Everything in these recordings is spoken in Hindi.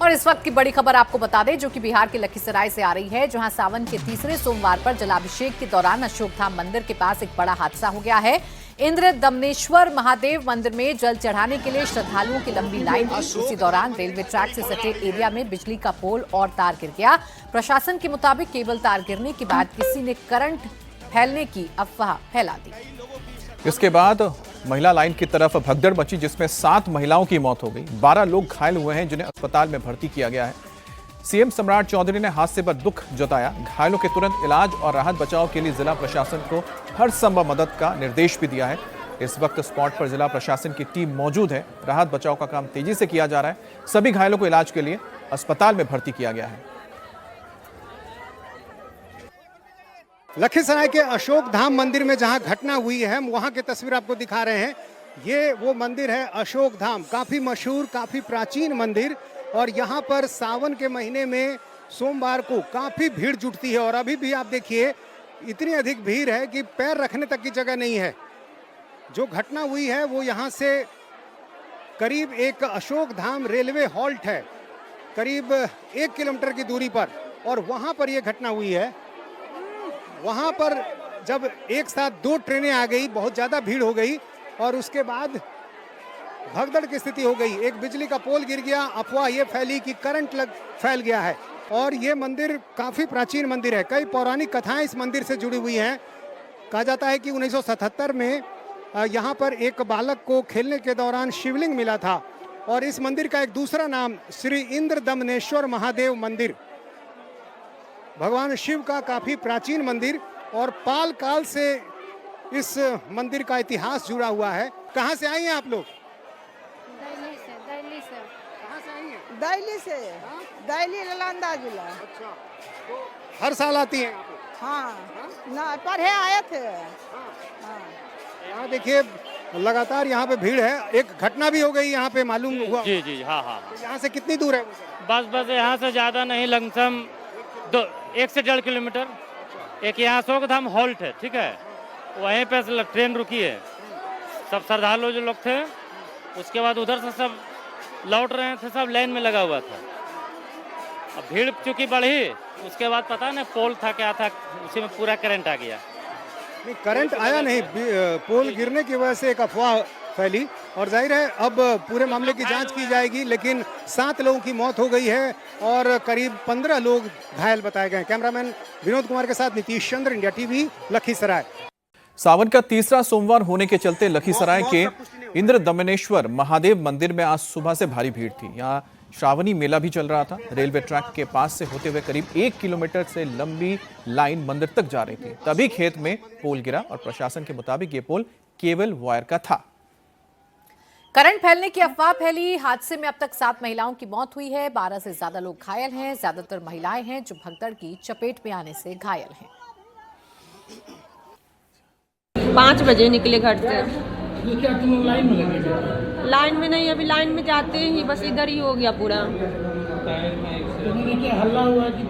और इस वक्त की बड़ी खबर आपको बता दें, जो कि बिहार के लखीसराय से आ रही है, जहां सावन के तीसरे सोमवार पर जलाभिषेक के दौरान अशोकधाम मंदिर के पास एक बड़ा हादसा हो गया है। इंद्र दमनेश्वर महादेव मंदिर में जल चढ़ाने के लिए श्रद्धालुओं की लंबी लाइन थी। उसी दौरान रेलवे ट्रैक से सटे एरिया में बिजली का पोल और तार गिर गया। प्रशासन के मुताबिक केबल तार गिरने के बाद किसी ने करंट फैलने की अफवाह फैला दी। इसके बाद महिला लाइन की तरफ भगदड़ मची, जिसमें 7 महिलाओं की मौत हो गई। 12 लोग घायल हुए हैं, जिन्हें अस्पताल में भर्ती किया गया है। सीएम सम्राट चौधरी ने हादसे पर दुख जताया। घायलों के तुरंत इलाज और राहत बचाव के लिए जिला प्रशासन को हर संभव मदद का निर्देश भी दिया है। इस वक्त स्पॉट पर जिला प्रशासन की टीम मौजूद है। राहत बचाव का काम तेजी से किया जा रहा है। सभी घायलों को इलाज के लिए अस्पताल में भर्ती किया गया है। लखीसराय के अशोक धाम मंदिर में जहां घटना हुई है, हम वहां की तस्वीर आपको दिखा रहे हैं। ये वो मंदिर है अशोक धाम, काफी मशहूर, काफी प्राचीन मंदिर। और यहाँ पर सावन के महीने में सोमवार को काफी भीड़ जुटती है। और अभी भी आप देखिए, इतनी अधिक भीड़ है कि पैर रखने तक की जगह नहीं है। जो घटना हुई है वो यहाँ से करीब एक अशोक धाम रेलवे हॉल्ट है, करीब 1 किलोमीटर की दूरी पर, और वहाँ पर यह घटना हुई है। वहाँ पर जब एक साथ 2 ट्रेनें आ गई, बहुत ज़्यादा भीड़ हो गई और उसके बाद भगदड़ की स्थिति हो गई। एक बिजली का पोल गिर गया। अफवाह ये फैली कि करंट फैल गया है। और ये मंदिर काफ़ी प्राचीन मंदिर है। कई पौराणिक कथाएं इस मंदिर से जुड़ी हुई हैं। कहा जाता है कि 1977 में यहाँ पर एक बालक को खेलने के दौरान शिवलिंग मिला था। और इस मंदिर का एक दूसरा नाम श्री इंद्र दमनेश्वर महादेव मंदिर, भगवान शिव का काफी प्राचीन मंदिर, और पाल काल से इस मंदिर का इतिहास जुड़ा हुआ है। कहाँ से आई हैं आप लोग? दिल्ली से। कहाँ से आई हैं? दिल्ली से। दिल्ली नालंदा जिला। अच्छा, तो हर साल आती हैं? हाँ, ना पढ़े आए थे। हाँ। यहाँ देखिए, लगातार यहाँ पे भीड़ है। एक घटना भी हो गई यहाँ पे, मालूम हुआ? जी हाँ। तो यहाँ से कितनी दूर है? बस यहाँ से ज़्यादा नहीं, लमसम 1 से 1.5 किलोमीटर। एक यहाँ अशोक धाम हॉल्ट है, ठीक है, वहीं पे ट्रेन रुकी है। सब श्रद्धालु जो लोग थे, उसके बाद उधर से सब लौट रहे थे, सब लाइन में लगा हुआ था। अब भीड़ चूंकि बढ़ी, उसके बाद पता नहीं पोल था क्या था, उसी में पूरा करंट आ गया। नहीं, करंट आया नहीं, पोल गिरने की वजह से एक अफवाह फैली। और जाहिर है अब पूरे मामले की जांच की जाएगी। लेकिन 7 लोगों की मौत हो गई है और करीब 15 लोग घायल बताए गए। कैमरामैन विनोद कुमार के साथ नीतीश चंद्र, इंडिया टीवी, लखीसराय। सावन का तीसरा सोमवार होने के चलते लखीसराय के इंद्र दमनेश्वर महादेव मंदिर में आज सुबह से भारी भीड़ थी। यहाँ श्रावणी मेला भी चल रहा था। रेलवे ट्रैक के पास से होते हुए करीब 1 किलोमीटर से लंबी लाइन मंदिर तक जा रही थी। तभी खेत में पोल गिरा और प्रशासन के मुताबिक ये पोल केबल वायर का था। करंट फैलने की अफवाह फैली। हादसे में अब तक 7 महिलाओं की मौत हुई है। 12 से ज्यादा लोग घायल हैं। ज्यादातर महिलाएं हैं जो भगदड़ की चपेट में आने से घायल हैं। 5 बजे निकले घर से। क्या तुम लाइन में लगे? लाइन में नहीं, अभी लाइन में जाते ही बस इधर ही हो गया पूरा। क्या हल्ला हुआ कि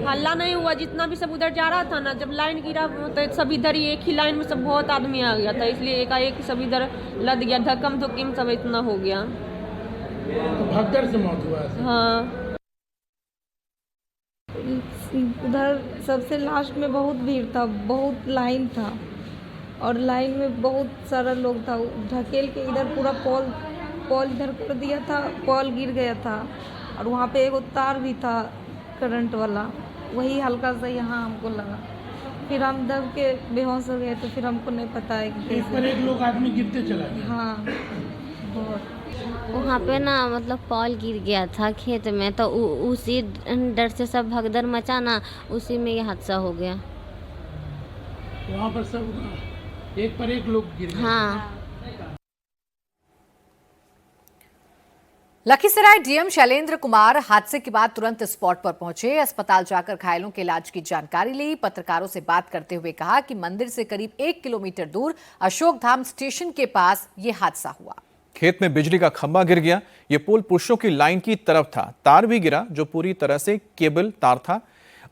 हल्ला नहीं हुआ, जितना भी सब उधर जा रहा था ना, जब लाइन गिरा तो सब इधर ही, एक ही लाइन में सब बहुत आदमी आ गया था, इसलिए एकाएक सब इधर लद गया। धक्कम धुक्कम सब इतना हो गया। तो भगदड़ से मौत हुआ? हाँ, उधर सबसे लास्ट में बहुत भीड़ था, बहुत लाइन था और लाइन में बहुत सारा लोग था। ढकेल के इधर पूरा पोल इधर कर दिया था, पोल गिर गया था। और वहाँ पे एक तार भी था करंट वाला, वही हल्का सा यहाँ हमको लगा। फिर हम दब के बेहोश हो गए, तो फिर हमको नहीं पता है कि एक लोग आदमी गिरते चला गया। हाँ, बहुत। वहाँ पे ना मतलब पोल गिर गया था खेत में, तो उसी डर से सब भगदड़ मचा ना, उसी में ये हादसा हो गया। वहाँ पर सब एक पर एक लोग गिर गए। हाँ। लखीसराय डीएम शैलेंद्र कुमार हादसे के बाद तुरंत स्पॉट पर पहुंचे। अस्पताल जाकर घायलों के इलाज की जानकारी ली। पत्रकारों से बात करते हुए कहा कि मंदिर से करीब 1 किलोमीटर दूर अशोक धाम स्टेशन के पास ये हादसा हुआ। खेत में बिजली का खंभा गिर गया। ये पोल पुरुषों की लाइन की तरफ था। तार भी गिरा जो पूरी तरह से केबल तार था,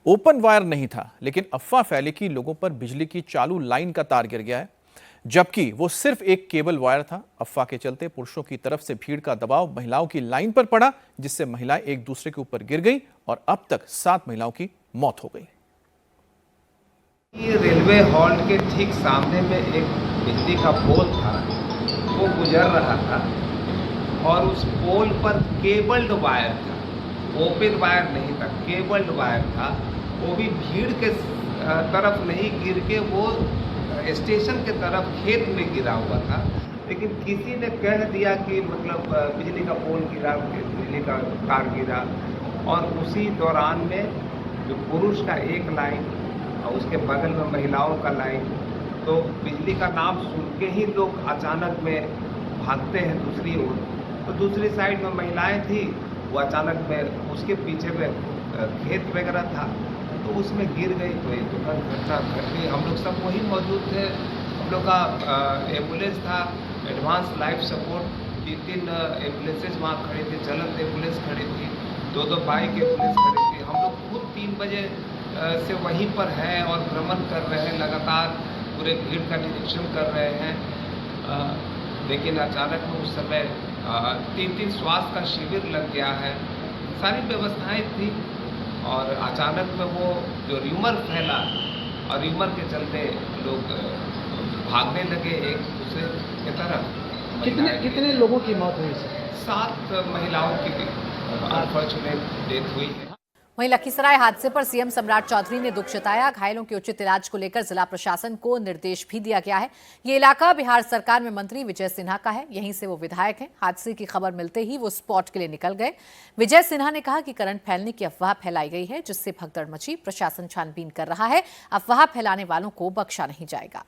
ओपन वायर नहीं था। लेकिन अफवाह फैली कि लोगों पर बिजली की चालू लाइन का तार गिर गया है। जबकि वो सिर्फ एक केबल वायर था। अफवाह के चलते पुरुषों की तरफ से भीड़ का दबाव महिलाओं की लाइन पर पड़ा, जिससे महिलाएं एक दूसरे के ऊपर गिर गई और अब तक 7 महिलाओं की मौत हो गई। ये रेलवे हॉल्ट के ठीक सामने में एक बिजली का पोल था, वो गुजर रहा था और उस पोल पर केबल्ड वायर था, ओपन वायर नहीं था, केबल्ड वायर था। वो भी भीड़ के तरफ नहीं गिर के वो स्टेशन के तरफ खेत में गिरा हुआ था। लेकिन किसी ने कह दिया कि मतलब बिजली का पोल गिरा, बिजली का तार गिरा, और उसी दौरान में जो पुरुष का एक लाइन और उसके बगल में महिलाओं का लाइन, तो बिजली का नाम सुन के ही लोग अचानक में भागते हैं दूसरी ओर। तो दूसरी साइड में महिलाएं थी, वो अचानक में उसके पीछे में खेत वगैरह था, तो उसमें गिर गई। तो ये दुखद घटना घट गई। हम लोग सब वही मौजूद थे। हम लोग का एम्बुलेंस था, एडवांस लाइफ सपोर्ट, 3 एम्बुलेंसेज वहाँ खड़ी थी, चलंत एम्बुलेंस खड़ी थी, 2 बाइक एम्बुलेंस खड़ी थी। हम लोग खुद 3 बजे से वहीं पर हैं और भ्रमण कर रहे हैं, लगातार पूरे भीड़ का निरीक्षण कर रहे हैं। लेकिन अचानक में उस समय 3 स्वास्थ्य का शिविर लग गया है, सारी व्यवस्थाएं थी, और अचानक में वो जो र्यूमर फैला और र्यूमर के चलते लोग भागने लगे एक दूसरे की तरफ। कितने लोगों की मौत हुई सर? 7 महिलाओं की अनफॉर्चुनेट डेथ हुई है। वहीं लखीसराय हादसे पर सीएम सम्राट चौधरी ने दुख जताया। घायलों के उचित इलाज को लेकर जिला प्रशासन को निर्देश भी दिया गया है। ये इलाका बिहार सरकार में मंत्री विजय सिन्हा का है, यहीं से वो विधायक हैं। हादसे की खबर मिलते ही वो स्पॉट के लिए निकल गए। विजय सिन्हा ने कहा कि करंट फैलने की अफवाह फैलाई गई है, जिससे भगदड़ मची। प्रशासन छानबीन कर रहा है, अफवाह फैलाने वालों को बख्शा नहीं जाएगा।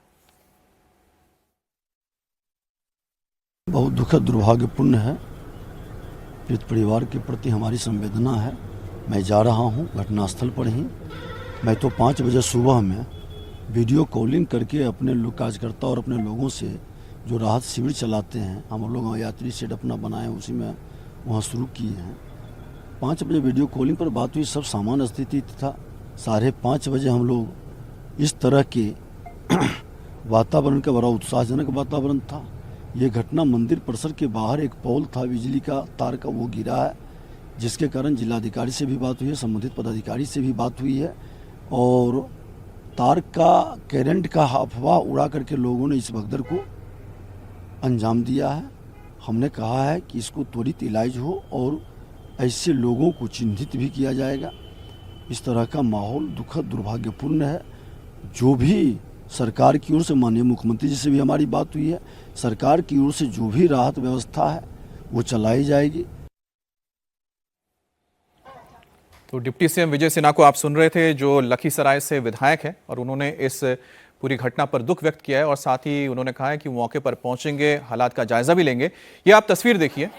बहुत दुखद दुर्भाग्यपूर्ण है। पीड़ित परिवार के प्रति हमारी संवेदना है। मैं जा रहा हूं घटनास्थल पर ही। मैं तो 5 बजे सुबह में वीडियो कॉलिंग करके अपने लोग कार्यकर्ता और अपने लोगों से जो राहत शिविर चलाते हैं, हम लोग यात्री शेड अपना बनाए उसी में वहां शुरू किए हैं। 5 बजे वीडियो कॉलिंग पर बात हुई, सब सामान्य स्थिति था। 5:30 बजे हम लोग इस तरह के वातावरण का बड़ा उत्साहजनक वातावरण था। ये घटना मंदिर परिसर के बाहर एक पोल था बिजली का तार का, वो गिरा है, जिसके कारण जिलाधिकारी से भी बात हुई है, संबंधित पदाधिकारी से भी बात हुई है, और तार का करंट का अफवाह उड़ा करके लोगों ने इस भगदड़ को अंजाम दिया है। हमने कहा है कि इसको त्वरित इलाज हो और ऐसे लोगों को चिन्हित भी किया जाएगा। इस तरह का माहौल दुखद दुर्भाग्यपूर्ण है। जो भी सरकार की ओर से, माननीय मुख्यमंत्री जी से भी हमारी बात हुई है, सरकार की ओर से जो भी राहत व्यवस्था है वो चलाई जाएगी। तो डिप्टी सीएम विजय सिन्हा को आप सुन रहे थे, जो लखीसराय से विधायक हैं, और उन्होंने इस पूरी घटना पर दुख व्यक्त किया है और साथ ही उन्होंने कहा है कि मौके पर पहुंचेंगे, हालात का जायजा भी लेंगे। ये आप तस्वीर देखिए,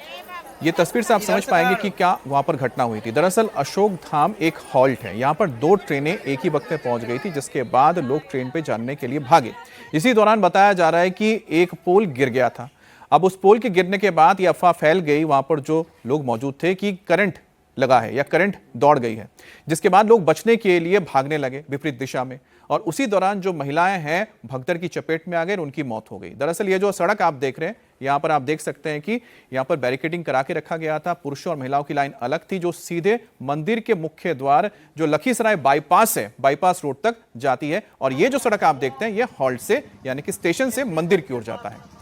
ये तस्वीर से आप समझ पाएंगे कि क्या वहां पर घटना हुई थी। दरअसल अशोक धाम एक हॉल्ट है, यहाँ पर 2 ट्रेनें एक ही वक्त में पहुंच गई थी, जिसके बाद लोग ट्रेन पे जानने के लिए भागे। इसी दौरान बताया जा रहा है कि एक पोल गिर गया था। अब उस पोल के गिरने के बाद ये अफवाह फैल गई वहां पर जो लोग मौजूद थे कि करंट लगा है या करंट दौड़ गई है, जिसके बाद लोग बचने के लिए भागने लगे विपरीत दिशा में, और उसी दौरान जो महिलाएं हैं भगदड़ की चपेट में आ गए, उनकी मौत हो गई। दरअसल ये जो सड़क आप देख रहे हैं, यहाँ पर आप देख सकते हैं कि यहाँ पर बैरिकेडिंग करा के रखा गया था। पुरुषों और महिलाओं की लाइन अलग थी, जो सीधे मंदिर के मुख्य द्वार जो लखीसराय बाईपास है, बाईपास रोड तक जाती है, और ये जो सड़क आप देखते हैं ये हॉल्ट से यानी कि स्टेशन से मंदिर की ओर जाता है।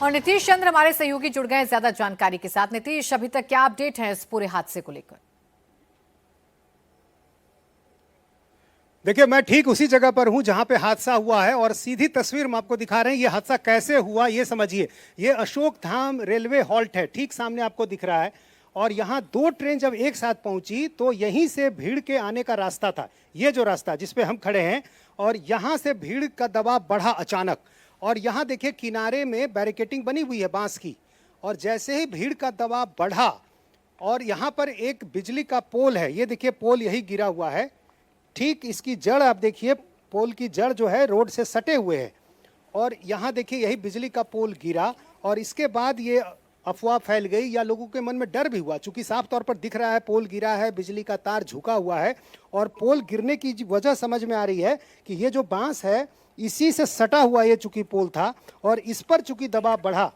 और नीतीश चंद्र हमारे सहयोगी जुड़ गए ज्यादा जानकारी के साथ। नीतीश, अभी तक क्या अपडेट है इस पूरे हादसे को लेकर? देखिए, मैं ठीक उसी जगह पर हूं जहां पे हादसा हुआ है, और सीधी तस्वीर हम आपको दिखा रहे हैं। ये हादसा कैसे हुआ ये समझिए। ये अशोक धाम रेलवे हॉल्ट है, ठीक सामने आपको दिख रहा है, और यहाँ 2 ट्रेन जब एक साथ पहुंची तो यहीं से भीड़ के आने का रास्ता था, ये जो रास्ता जिस पे हम खड़े हैं, और यहाँ से भीड़ का दबाव बढ़ा अचानक। और यहाँ देखिए किनारे में बैरिकेडिंग बनी हुई है बांस की, और जैसे ही भीड़ का दबाव बढ़ा, और यहाँ पर एक बिजली का पोल है, ये देखिए पोल यही गिरा हुआ है, ठीक इसकी जड़ आप देखिए, पोल की जड़ जो है रोड से सटे हुए है, और यहाँ देखिए यही बिजली का पोल गिरा, और इसके बाद ये अफवाह फैल गई, या लोगों के मन में डर भी हुआ, चूंकि साफ तौर पर दिख रहा है पोल गिरा है, बिजली का तार झुका हुआ है, और पोल गिरने की वजह समझ में आ रही है कि ये जो बांस है इसी से सटा हुआ ये चूंकि पोल था और इस पर चूंकि दबाव बढ़ा,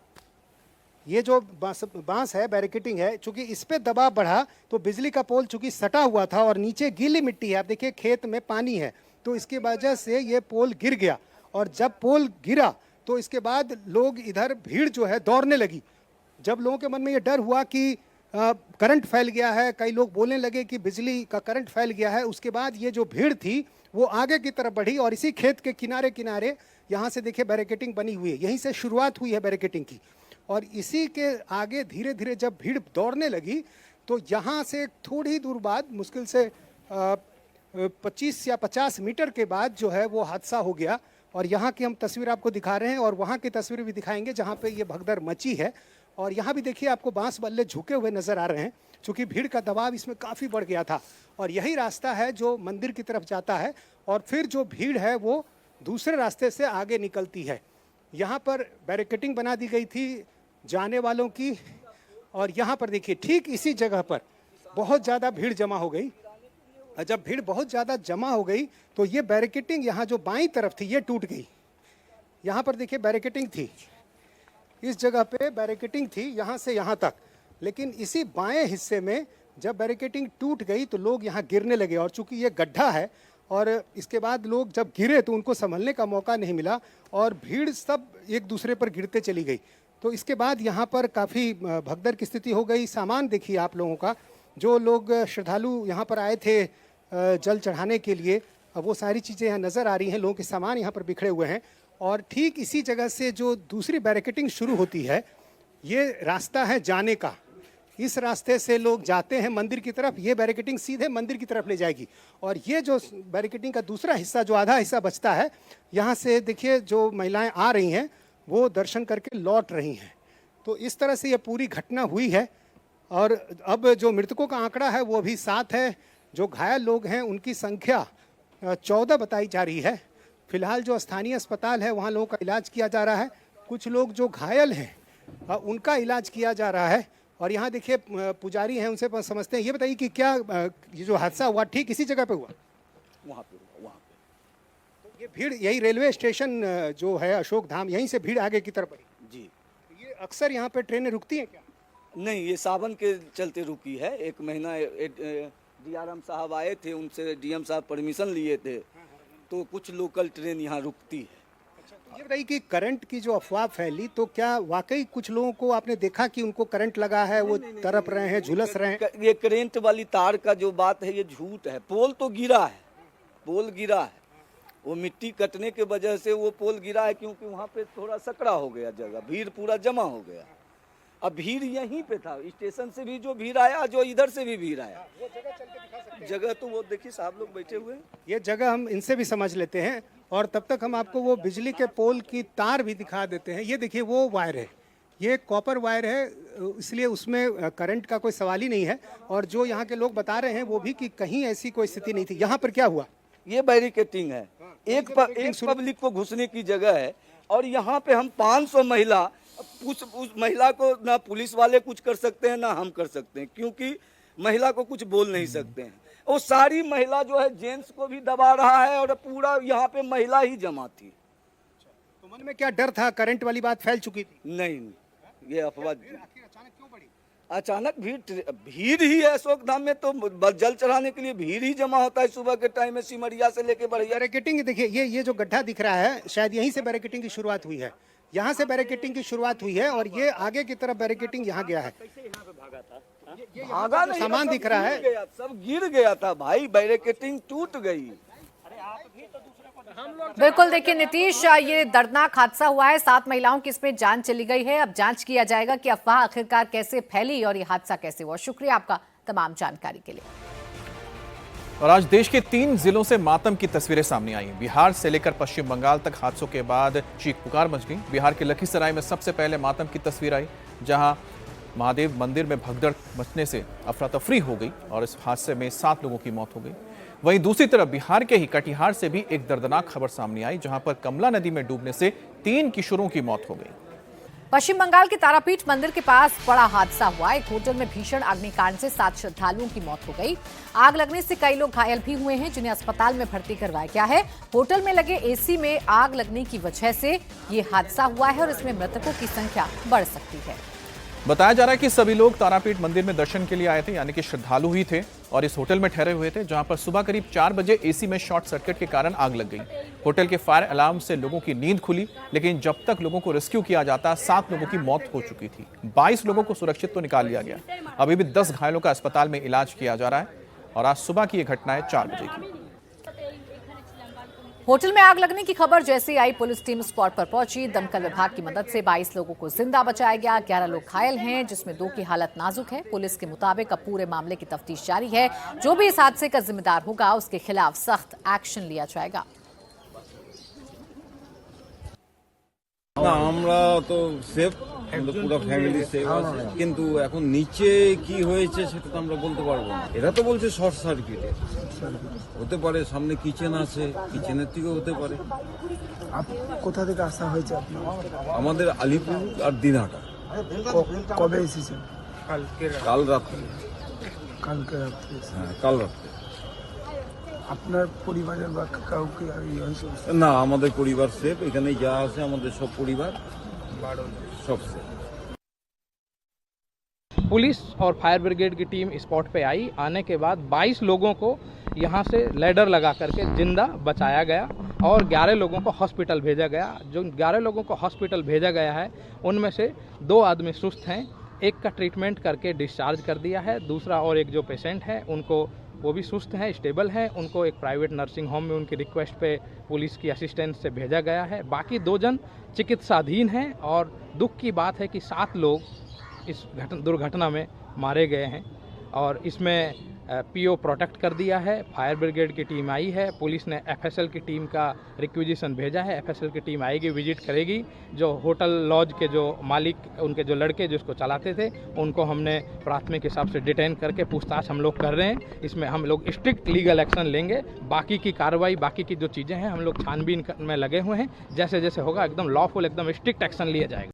ये जो बांस है, बैरिकेटिंग है, चूंकि इस पे दबाव बढ़ा तो बिजली का पोल चूंकि सटा हुआ था और नीचे गीली मिट्टी है, आप देखिए खेत में पानी है, तो इसकी वजह से ये पोल गिर गया। और जब पोल गिरा तो इसके बाद लोग इधर भीड़ जो है दौड़ने लगी। जब लोगों के मन में ये डर हुआ कि करंट फैल गया है, कई लोग बोलने लगे कि बिजली का करंट फैल गया है, उसके बाद ये जो भीड़ थी वो आगे की तरफ बढ़ी और इसी खेत के किनारे किनारे यहाँ से देखिए बैरिकेटिंग बनी हुई है, यहीं से शुरुआत हुई है बैरिकेटिंग की। और इसी के आगे धीरे धीरे जब भीड़ दौड़ने लगी तो यहाँ से थोड़ी दूर बाद, मुश्किल से 25 या 50 मीटर के बाद जो है वो हादसा हो गया। और यहाँ की हम तस्वीर आपको दिखा रहे हैं और वहाँ की तस्वीर भी दिखाएंगे जहाँ पे ये भगदड़ मची है। और यहाँ भी देखिए आपको बांस बल्ले झुके हुए नजर आ रहे हैं, क्योंकि भीड़ का दबाव इसमें काफ़ी बढ़ गया था। और यही रास्ता है जो मंदिर की तरफ जाता है और फिर जो भीड़ है वो दूसरे रास्ते से आगे निकलती है। यहाँ पर बैरिकेटिंग बना दी गई थी जाने वालों की। और यहाँ पर देखिए ठीक इसी जगह पर बहुत ज़्यादा भीड़ जमा हो गई। जब भीड़ बहुत ज़्यादा जमा हो गई तो ये बैरिकेटिंग यहाँ जो बाईं तरफ थी ये टूट गई। यहाँ पर देखिए बैरिकेटिंग थी, इस जगह पे बैरिकेटिंग थी यहाँ से यहाँ तक, लेकिन इसी बाएं हिस्से में जब बैरिकेटिंग टूट गई तो लोग यहाँ गिरने लगे। और चूंकि ये गड्ढा है और इसके बाद लोग जब गिरे तो उनको संभलने का मौका नहीं मिला और भीड़ सब एक दूसरे पर गिरते चली गई। तो इसके बाद यहाँ पर काफ़ी भगदड़ की स्थिति हो गई। सामान देखिए आप लोगों का, जो लोग श्रद्धालु यहाँ पर आए थे जल चढ़ाने के लिए, अब वो सारी चीज़ें यहाँ नज़र आ रही हैं, लोगों के सामान यहाँ पर बिखरे हुए हैं। और ठीक इसी जगह से जो दूसरी बैरिकेटिंग शुरू होती है, ये रास्ता है जाने का, इस रास्ते से लोग जाते हैं मंदिर की तरफ, ये बैरिकेटिंग सीधे मंदिर की तरफ ले जाएगी। और ये जो बैरिकेटिंग का दूसरा हिस्सा, जो आधा हिस्सा बचता है, यहाँ से देखिए जो महिलाएं आ रही हैं वो दर्शन करके लौट रही हैं। तो इस तरह से ये पूरी घटना हुई है। और अब जो मृतकों का आंकड़ा है वो अभी 7 है, जो घायल लोग हैं उनकी संख्या 14 बताई जा रही है। फिलहाल जो स्थानीय अस्पताल है वहाँ लोगों का इलाज किया जा रहा है, कुछ लोग जो घायल हैं उनका इलाज किया जा रहा है। और यहाँ देखिए पुजारी हैं, उनसे समझते हैं। ये बताइए कि क्या ये जो हादसा हुआ ठीक इसी जगह पे हुआ? वहाँ पे तो ये भीड़ यही रेलवे स्टेशन जो है अशोक धाम, यहीं से भीड़ आगे की तरफ बढ़ी जी। ये अक्सर यहाँ पे ट्रेनें रुकती हैं क्या? नहीं, ये सावन के चलते रुकी है। 1 महीना DRM साहब आए थे, उनसे DM साहब परमिशन लिए थे, तो कुछ लोकल ट्रेन यहाँ रुकती है। ये बताइए कि करंट की जो अफवाह फैली, तो क्या वाकई कुछ लोगों को आपने देखा कि उनको करंट लगा है, वो तड़प रहे हैं, झुलस रहे हैं? ये करंट वाली तार का जो बात है ये झूठ है। पोल तो गिरा है, पोल गिरा है, वो मिट्टी कटने के वजह से वो पोल गिरा है, क्योंकि वहाँ पे थोड़ा सकड़ा हो गया जगह, भीड़ पूरा जमा हो गया। अब भीड़ यहीं पे था, स्टेशन से भी जो भीड़ आया, जो इधर से भी भीड़ आया। जगह तो वो देखिए साहब लोग बैठे हुए हैं। ये जगह हम इनसे भी समझ लेते हैं और तब तक हम आपको वो बिजली के पोल की तार भी दिखा देते हैं। ये देखिए वो वायर है, ये कॉपर वायर है, इसलिए उसमें करंट का कोई सवाल ही नहीं है। और जो यहाँ के लोग बता रहे हैं वो भी कि कहीं ऐसी कोई स्थिति नहीं थी। यहाँ पर क्या हुआ? ये बैरिकेटिंग है, एक पब्लिक को घुसने की जगह है। और यहाँ पे हम 500 महिला, उस महिला को ना पुलिस वाले कुछ कर सकते हैं ना हम कर सकते हैं, क्योंकि महिला को कुछ बोल नहीं सकते हैं। वो सारी महिला जो है जेंट्स को भी दबा रहा है और पूरा यहाँ पे महिला ही जमा थी। तो मन में क्या डर था? करंट वाली बात फैल चुकी थी? नहीं, ये अफवाह। अचानक क्यों बढ़ी? अचानक भीड़ ही है अशोक धाम में, तो जल चढ़ाने के लिए भीड़ ही जमा होता है सुबह के टाइम में, सिमरिया से लेके बढ़िया। बैरिकेटिंग देखिए, ये जो गड्ढा दिख रहा है, शायद यहीं से बैरिकेटिंग की शुरुआत हुई है, यहाँ से बैरिकेटिंग की शुरुआत हुई है और ये आगे की तरफ बैरिकेटिंग यहाँ गया है। भागा नहीं, सामान दिख रहा है, सब गिर गया था भाई, बैरिकेटिंग टूट गई। बिल्कुल, देखिए नीतीश, ये दर्दनाक हादसा हुआ है, 7 महिलाओं की इसमें जान चली गई है। अब जांच किया जाएगा कि अफवाह आखिरकार कैसे फैली और ये हादसा कैसे हुआ। शुक्रिया आपका तमाम जानकारी के लिए। और आज देश के 3 जिलों से मातम की तस्वीरें सामने आई। बिहार से लेकर पश्चिम बंगाल तक हादसों के बाद चीख पुकार मच गई। बिहार के लखीसराय में सबसे पहले मातम की तस्वीर आई, जहां महादेव मंदिर में भगदड़ मचने से अफरा तफरी हो गई और इस हादसे में 7 लोगों की मौत हो गई। वहीं दूसरी तरफ बिहार के ही कटिहार से भी एक दर्दनाक खबर सामने आई, जहां पर कमला नदी में डूबने से 3 किशोरों की मौत हो गई। पश्चिम बंगाल के तारापीठ मंदिर के पास बड़ा हादसा हुआ। एक होटल में भीषण अग्निकांड से 7 श्रद्धालुओं की मौत हो गई। आग लगने से कई लोग घायल भी हुए हैं, जिन्हें अस्पताल में भर्ती करवाया गया है। होटल में लगे एसी में आग लगने की वजह से ये हादसा हुआ है और इसमें मृतकों की संख्या बढ़ सकती है। बताया जा रहा है कि सभी लोग तारापीठ मंदिर में दर्शन के लिए आए थे, यानी कि श्रद्धालु ही थे और इस होटल में ठहरे हुए थे, जहां पर सुबह करीब 4 बजे एसी में शॉर्ट सर्किट के कारण आग लग गई। होटल के फायर अलार्म से लोगों की नींद खुली, लेकिन जब तक लोगों को रेस्क्यू किया जाता 7 लोगों की मौत हो चुकी थी। 22 लोगों को सुरक्षित तो निकाल लिया गया। अभी भी 10 घायलों का अस्पताल में इलाज किया जा रहा है और आज सुबह की यह घटना है 4 बजे की। होटल में आग लगने की खबर जैसे आई, पुलिस टीम स्पॉट पर पहुंची। दमकल विभाग की मदद से 22 लोगों को जिंदा बचाया गया। 11 लोग घायल हैं, जिसमें 2 की हालत नाजुक है। पुलिस के मुताबिक अब पूरे मामले की तफ्तीश जारी है। जो भी इस हादसे का जिम्मेदार होगा, उसके खिलाफ सख्त एक्शन लिया जाएगा। আমরা তো সেফ, পুরো ফ্যামিলি সেফ আছে, কিন্তু এখন নিচে কি হয়েছে সেটা তো আমরা বলতে পারবো না। এরা তো বলছে শর্ট সার্কিটে হতে পারে, সামনে কিচেন আছে, কিচেনের থেকেও হতে পারে। কোথা থেকে আসা হয়েছে আপনার? আমাদের আলিপুর আর দিনহাটা। কবে এসেছেন? কাল রাত্রে। কালকে রাত্রে? হ্যাঁ, কাল রাত্রে। আপনার পরিবারের বা কাউকে না, আমাদের পরিবার সেফ। এখানে যা আছে আমাদের সব পরিবার सब से। पुलिस और फायर ब्रिगेड की टीम स्पॉट पे आई। आने के बाद 22 लोगों को यहाँ से लैडर लगा करके जिंदा बचाया गया और 11 लोगों को हॉस्पिटल भेजा गया। जो 11 लोगों को हॉस्पिटल भेजा गया है, उनमें से 2 आदमी सुस्त हैं। एक का ट्रीटमेंट करके डिस्चार्ज कर दिया है। दूसरा और एक जो पेशेंट है, उनको वो भी सुस्त हैं, स्टेबल हैं। उनको एक प्राइवेट नर्सिंग होम में उनकी रिक्वेस्ट पे पुलिस की असिस्टेंस से भेजा गया है। बाकी 2 जन चिकित्साधीन हैं और दुख की बात है कि 7 लोग इस दुर्घटना में मारे गए हैं और इसमें पीओ प्रोटेक्ट कर दिया है। फायर ब्रिगेड की टीम आई है। पुलिस ने एफएसएल की टीम का रिक्विजिशन भेजा है। एफएसएल की टीम आएगी, विजिट करेगी। जो होटल लॉज के जो मालिक, उनके जो लड़के जिसको चलाते थे, उनको हमने प्राथमिक हिसाब से डिटेन करके पूछताछ हम लोग कर रहे हैं। इसमें हम लोग स्ट्रिक्ट लीगल एक्शन लेंगे। बाकी की कार्रवाई, बाकी की जो चीज़ें हैं, हम लोग छानबीन में लगे हुए हैं। जैसे जैसे होगा एकदम लॉफुल, एकदम स्ट्रिक्ट एक्शन लिया जाएगा।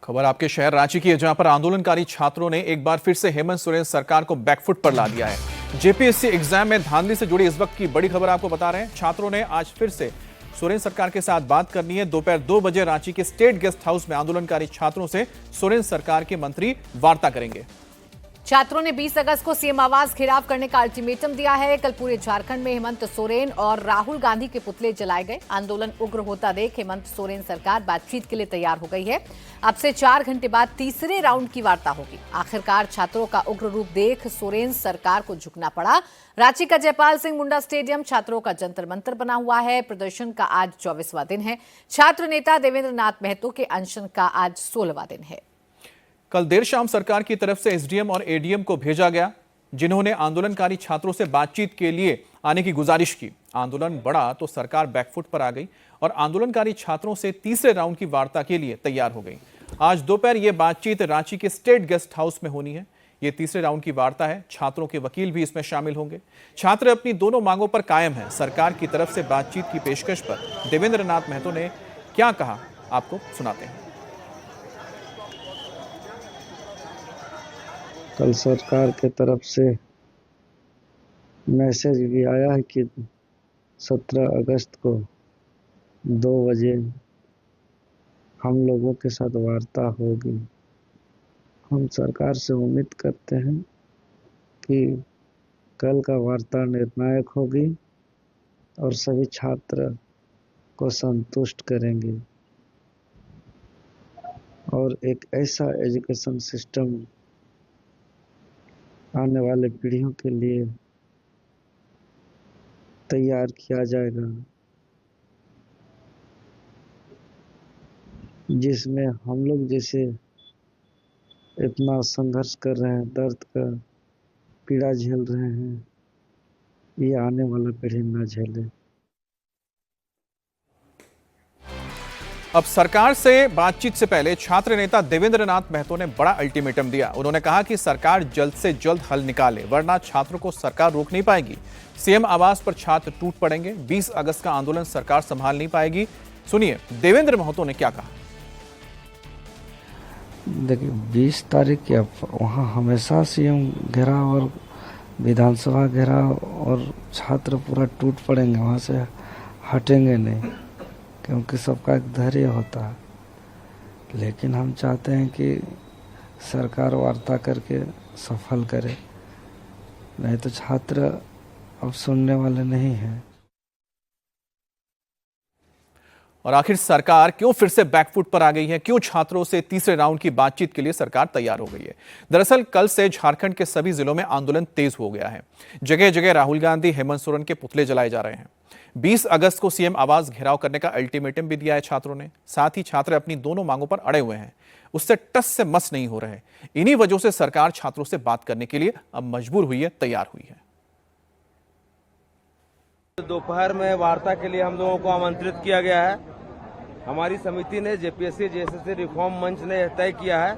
खबर आपके शहर रांची की है, जहां पर आंदोलनकारी छात्रों ने एक बार फिर से हेमंत सोरेन सरकार को बैकफुट पर ला दिया है। जेपीएससी एग्जाम में धांधली से जुड़ी इस वक्त की बड़ी खबर आपको बता रहे हैं। छात्रों ने आज फिर से सोरेन सरकार के साथ बात करनी है। दोपहर 2 बजे रांची के स्टेट गेस्ट हाउस में आंदोलनकारी छात्रों से सोरेन सरकार के मंत्री वार्ता करेंगे। छात्रों ने 20 अगस्त को सीएम आवास घेराव करने का अल्टीमेटम दिया है। कल पूरे झारखंड में हेमंत सोरेन और राहुल गांधी के पुतले जलाए गए। आंदोलन उग्र होता देख हेमंत सोरेन सरकार बातचीत के लिए तैयार हो गई है। अब से 4 घंटे बाद तीसरे राउंड की वार्ता होगी। आखिरकार छात्रों का उग्र रूप देख सोरेन सरकार को झुकना पड़ा। रांची का जयपाल सिंह मुंडा स्टेडियम छात्रों का जंतर मंतर बना हुआ है। प्रदर्शन का आज 24वां दिन है। छात्र नेता देवेंद्र नाथ महतो के अनशन का आज 16वां दिन है। कल देर शाम सरकार की तरफ से एसडीएम और एडीएम को भेजा गया, जिन्होंने आंदोलनकारी छात्रों से बातचीत के लिए आने की गुजारिश की। आंदोलन बढ़ा तो सरकार बैकफुट पर आ गई और आंदोलनकारी छात्रों से तीसरे राउंड की वार्ता के लिए तैयार हो गई। आज दोपहर यह बातचीत रांची के स्टेट गेस्ट हाउस में होनी है। यह तीसरे राउंड की वार्ता है। छात्रों के वकील भी इसमें शामिल होंगे। छात्र अपनी दोनों मांगों पर कायम हैं। सरकार की तरफ से बातचीत की पेशकश पर देवेंद्र नाथ महतो ने क्या कहा, आपको सुनाते हैं। कल सरकार के तरफ से मैसेज भी आया है कि 17 अगस्त को 2 बजे हम लोगों के साथ वार्ता होगी। हम सरकार से उम्मीद करते हैं कि कल का वार्ता निर्णायक होगी और सभी छात्र को संतुष्ट करेंगे और एक ऐसा एजुकेशन सिस्टम आने वाले पीढ़ियों के लिए तैयार किया जाएगा, जिसमें हम लोग जैसे इतना संघर्ष कर रहे हैं, दर्द का पीड़ा झेल रहे हैं, ये आने वाला पीढ़ी ना झेले। अब सरकार से बातचीत से पहले छात्र नेता देवेंद्र नाथ महतो ने बड़ा अल्टीमेटम दिया। उन्होंने कहा कि सरकार जल्द से जल्द हल निकाले, वरना छात्रों को सरकार रोक नहीं पाएगी। सीएम आवास पर छात्र टूट पड़ेंगे। 20 अगस्त का आंदोलन सरकार संभाल नहीं पाएगी। सुनिए देवेंद्र महतो ने क्या कहा। देखिए 20 तारीख के वहाँ हमेशा सीएम घेराव और विधानसभा घेराव और छात्र पूरा टूट पड़ेंगे, वहाँ से हटेंगे नहीं, क्योंकि सबका एक धैर्य होता है। लेकिन हम चाहते हैं कि सरकार वार्ता करके सफल करे, नहीं तो छात्र अब सुनने वाले नहीं हैं। और आखिर सरकार क्यों फिर से बैकफुट पर आ गई है, क्यों छात्रों से तीसरे राउंड की बातचीत के लिए सरकार तैयार हो गई है? दरअसल कल से झारखंड के सभी जिलों में आंदोलन तेज हो गया है। जगह जगह राहुल गांधी, हेमंत सोरेन के पुतले जलाए जा रहे हैं। 20 अगस्त को सीएम आवास घेराव करने का अल्टीमेटम भी दिया है छात्रों ने। साथ ही छात्र अपनी दोनों मांगों पर अड़े हुए हैं, उससे टस से मस नहीं हो रहे। इन्हीं वजहों से सरकार छात्रों से बात करने के लिए अब मजबूर हुई है, तैयार हुई है। दोपहर में वार्ता के लिए हम लोगों को आमंत्रित किया गया है। हमारी समिति ने जेपीएससी जेएसएससी रिफॉर्म मंच ने तय किया है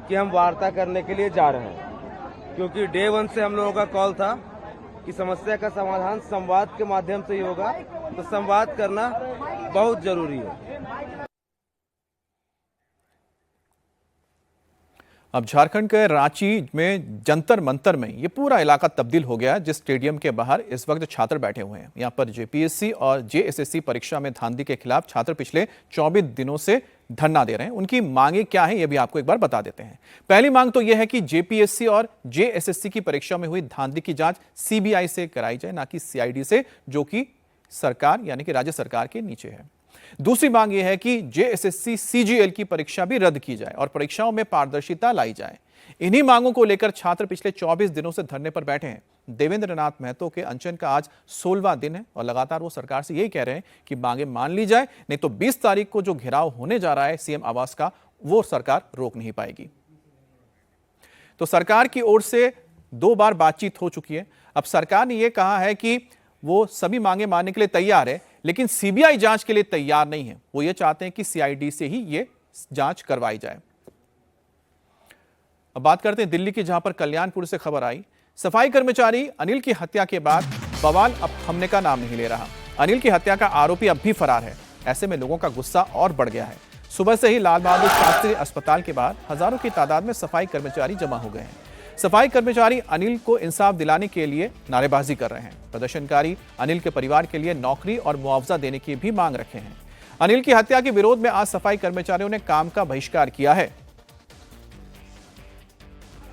कि हम वार्ता करने के लिए जा रहे हैं, क्योंकि डे 1 से हम लोगों का कॉल था कि समस्या का समाधान संवाद के माध्यम से ही होगा, तो संवाद करना बहुत जरूरी है। अब झारखंड के रांची में जंतर मंतर में ये पूरा इलाका तब्दील हो गया, जिस स्टेडियम के बाहर इस वक्त छात्र बैठे हुए हैं। यहां पर जेपीएससी और जेएसएससी परीक्षा में धांधली के खिलाफ छात्र पिछले 24 दिनों से धरना दे रहे हैं। उनकी मांगे क्या है, ये भी आपको एक बार बता देते हैं। पहली मांग तो यह है कि जेपीएससी और जेएसएससी की परीक्षा में हुई धांधली की जांच सीबीआई से कराई जाए, ना कि सीआईडी से, जो कि सरकार यानी कि राज्य सरकार के नीचे है। दूसरी मांग यह है कि जेएसएससी सीजीएल की परीक्षा भी रद्द की जाए और परीक्षाओं में पारदर्शिता लाई जाए। इन्हीं मांगों को लेकर छात्र पिछले 24 दिनों से धरने पर बैठे हैं। देवेंद्र नाथ महतो के अनशन का आज 16वां दिन है और लगातार वो सरकार से यही कह रहे हैं कि मांगे मान ली जाए, नहीं तो 20 तारीख को जो घेराव होने जा रहा है सीएम आवास का, वो सरकार रोक नहीं पाएगी। तो सरकार की ओर से 2 बार बातचीत हो चुकी है। अब सरकार ने यह कहा है कि वो सभी मांगे मानने के लिए तैयार है, लेकिन सीबीआई जांच के लिए तैयार नहीं है। वो ये चाहते हैं कि सीआईडी से ही ये जांच करवाई जाए। अब बात करते हैं दिल्ली की, जहां पर कल्याणपुर से खबर आई। सफाई कर्मचारी अनिल की हत्या के बाद बवाल अब थमने का नाम नहीं ले रहा। अनिल की हत्या का आरोपी अब भी फरार है। ऐसे में लोगों का गुस्सा और बढ़ गया है। सुबह से ही लाल बहादुर शास्त्री अस्पताल के बाहर हजारों की तादाद में सफाई कर्मचारी जमा हो गए हैं। सफाई कर्मचारी अनिल को इंसाफ दिलाने के लिए नारेबाजी कर रहे हैं। प्रदर्शनकारी अनिल के परिवार के लिए नौकरी और मुआवजा देने की भी मांग रखे हैं। अनिल की हत्या के विरोध में आज सफाई कर्मचारियों ने काम का बहिष्कार किया है।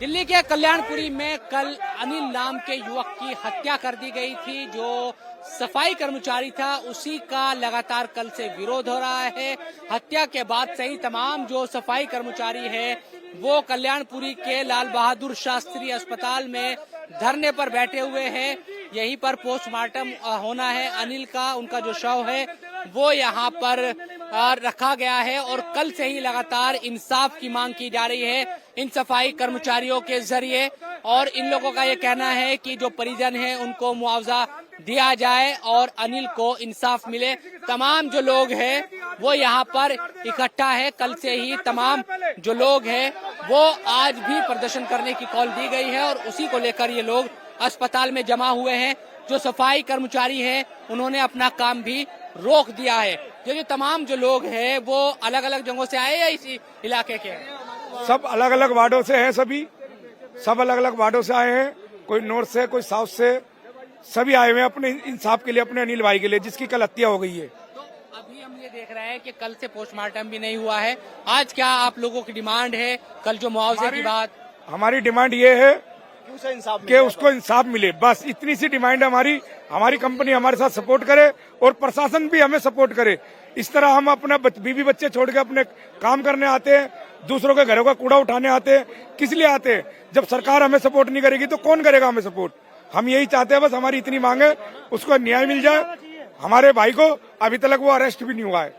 दिल्ली के कल्याणपुरी में कल अनिल नाम के युवक की हत्या कर दी गई थी। जो सफाई कर्मचारी था उसी का लगातार कल से विरोध हो रहा है। हत्या के बाद से ही तमाम जो सफाई कर्मचारी है वो कल्याणपुरी के लाल बहादुर शास्त्री अस्पताल में धरने पर बैठे हुए हैं। यहीं पर पोस्टमार्टम होना है अनिल का। उनका जो शव है वो यहाँ पर रखा गया है और कल से ही लगातार इंसाफ की मांग की जा रही है इन सफाई कर्मचारियों के जरिए। और इन लोगों का ये कहना है कि जो परिजन हैं उनको मुआवजा दिया जाए और अनिल को इंसाफ मिले। तमाम जो लोग हैं वो यहाँ पर इकट्ठा है। कल से ही तमाम जो लोग हैं वो आज भी प्रदर्शन करने की कॉल दी गई है और उसी को लेकर ये लोग अस्पताल में जमा हुए हैं। जो सफाई कर्मचारी हैं उन्होंने अपना काम भी रोक दिया है। जो तमाम जो लोग हैं वो अलग अलग जगहों से आए या इसी इलाके के? सब अलग अलग वार्डों से हैं। सब अलग अलग वार्डों से आए हैं। कोई नॉर्थ से, कोई साउथ से, सभी आए हुए हैं अपने इंसाफ के लिए, अपने अनिल भाई के लिए, जिसकी कल हत्या हो गई है। तो अभी हम ये देख रहे हैं कि कल से पोस्टमार्टम भी नहीं हुआ है। आज क्या आप लोगों की डिमांड है? कल जो मुआवजे की बात, हमारी डिमांड ये है कि उसको इंसाफ मिले। बस इतनी सी डिमांड है हमारी। हमारी कंपनी हमारे साथ सपोर्ट करे और प्रशासन भी हमें सपोर्ट करे। इस तरह हम अपना बीवी बच्चे छोड़ के अपने काम करने आते हैं, दूसरों के घरों का कूड़ा उठाने आते हैं। किस लिए आते हैं? जब सरकार हमें सपोर्ट नहीं करेगी तो कौन करेगा हमें सपोर्ट? हम यही चाहते हैं, बस हमारी इतनी मांग है, उसको न्याय मिल जाए। हमारे भाई को अभी तक वो अरेस्ट भी नहीं हुआ है।